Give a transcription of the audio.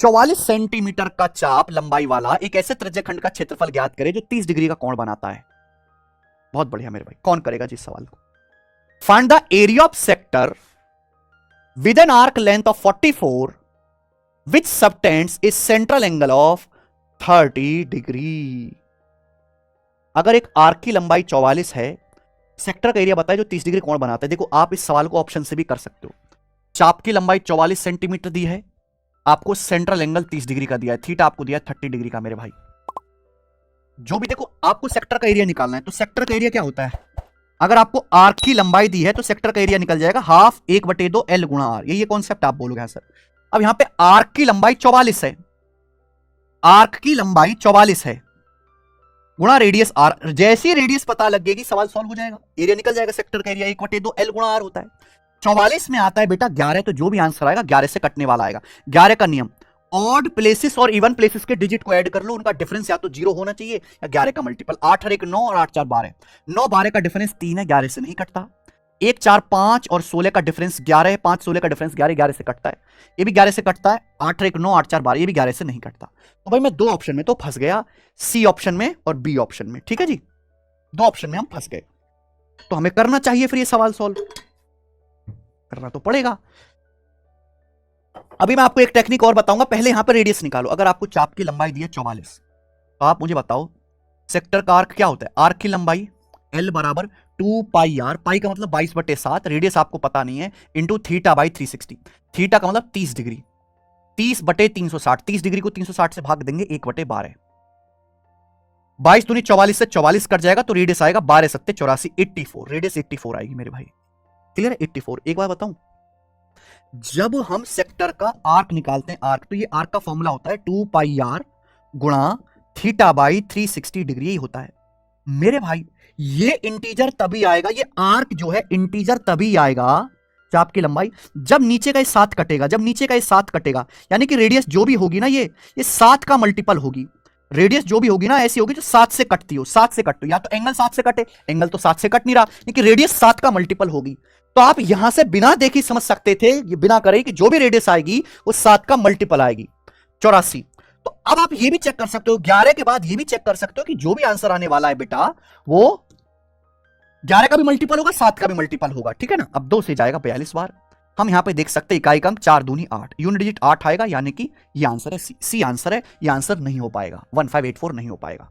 44 centimetre का चाप लंबाई वाला एक ऐसे त्रिज्यखंड का क्षेत्रफल ज्ञात करे जो 30 डिग्री का कोण बनाता है। बहुत बढ़िया मेरे भाई, कौन करेगा जी सवाल को? Find the area of sector with an arc length of 44 which subtends A central angle of 30 degree. अगर एक आर्क की लंबाई 44 है, सेक्टर का एरिया बताए जो 30 डिग्री कोण बनाता है। देखो आप इस सवाल को ऑप्शन से भी कर सकते हो। चाप की लंबाई 44 सेंटीमीटर दी है, आपको सेंट्रल एंगल 30 डिग्री का दिया है, थीटा आपको दिया है 30 डिग्री का मेरे भाई। जो भी देखो आपको सेक्टर का एरिया निकालना है, तो सेक्टर का एरिया क्या होता है? अगर आपको आर्क की लंबाई दी है तो सेक्टर का एरिया निकल जाएगा हाफ 1/2 L गुणा आर। ये कॉन्सेप्ट आप बोलोगे सर। अब यहां पे आर्क की लंबाई 44 है, आर्क की लंबाई 44 है गुणा रेडियस आर। जैसे ही रेडियस पता लगेगी सवाल सॉल्व हो जाएगा, एरिया निकल जाएगा। सेक्टर का एरिया 1/2 L गुणा आर होता है। 44 में आता है बेटा 11, तो जो भी आंसर आएगा 11 से कटने वाला आएगा। 11 का नियम, ऑड प्लेसेस और इवन प्लेसेस के डिजिट को ऐड कर लो, उनका डिफरेंस या तो 0 होना चाहिए या 11 का मल्टीपल। 8 और 1 9 और 8 4 12। 9 12 का डिफरेंस 3 है, 11 से नहीं कटता। 1 4 5 और 16 का डिफरेंस 11 है, 5 16 का डिफरेंस 11, 11 से कटता है। ये भी 11 से कटता है। 8 और 1 9 8 4 12, ये भी 11 से नहीं कटता। तो भाई मैं 2 ऑप्शन में तो फंस गया, सी ऑप्शन में और बी ऑप्शन में। ठीक है जी, 2 ऑप्शन में हम फंस गए। तो हमें करना चाहिए फिर ये सवाल सॉल्व, करना तो पड़ेगा। अभी मैं आपको एक टेक्निक और बताऊंगा, पहले यहां पर रेडियस निकालो। अगर आपको चाप की लंबाई दी है 44, तो आप मुझे बताओ सेक्टर का आर्क क्या होता है? आर्क की लंबाई L बराबर 2 पाई आर, पाई का मतलब 22/7, रेडियस आपको पता नहीं है, इंटू थीटा बाई 360। थीटा का मतलब 30 डिग्री, 30/360। 30 डिग्री को 360 से भाग देंगे 1/12। 22 दूनी 44 से 44 कट जाएगा, तो रेडियस आएगा 12 7 84, 84। रेडियस 84 आएगी मेरे भाई। क्लियर है? 84। एक बार बताऊं, जब हम सेक्टर का आर्क निकालते हैं, आर्क, तो ये आर्क का फॉर्मूला होता है 2 पाई आर गुणा थीटा बाई 360 डिग्री, ही होता है मेरे भाई। ये इंटीजर तभी आएगा, ये आर्क जो है इंटीजर तभी आएगा, चाप की लंबाई, जब नीचे का ये 7 कटेगा। जब नीचे का ये 7 कटेगा, यानी कि रेडियस जो भी होगी ना, ये 7 का मल्टीपल होगी। रेडियस जो भी होगी ना ऐसी होगी जो 7 से कटती हो, 7 से कटती हो। या तो एंगल 7 से कटे, एंगल तो 7 से कट नहीं रहा, लेकिन रेडियस 7 का मल्टीपल होगी। तो आप यहां से बिना देखे समझ सकते थे, ये बिना करे, कि जो भी रेडियस आएगी वो 7 का मल्टीपल आएगी, 84। तो अब आप ये भी चेक कर सकते हो, 11 के बाद ये भी चेक कर सकते हो कि जो भी आंसर आने वाला है बेटा, वो 11 का भी मल्टीपल होगा, 7 का भी मल्टीपल होगा। ठीक है ना? अब 2 से जाएगा 42 बार। हम यहां पे देख सकते हैं इकाई का अंक 4 दूनी 8, यूनिट डिजिट 8 आएगा, यानी कि ये आंसर है, सी आंसर है। ये आंसर नहीं हो पाएगा, 1584 नहीं हो पाएगा।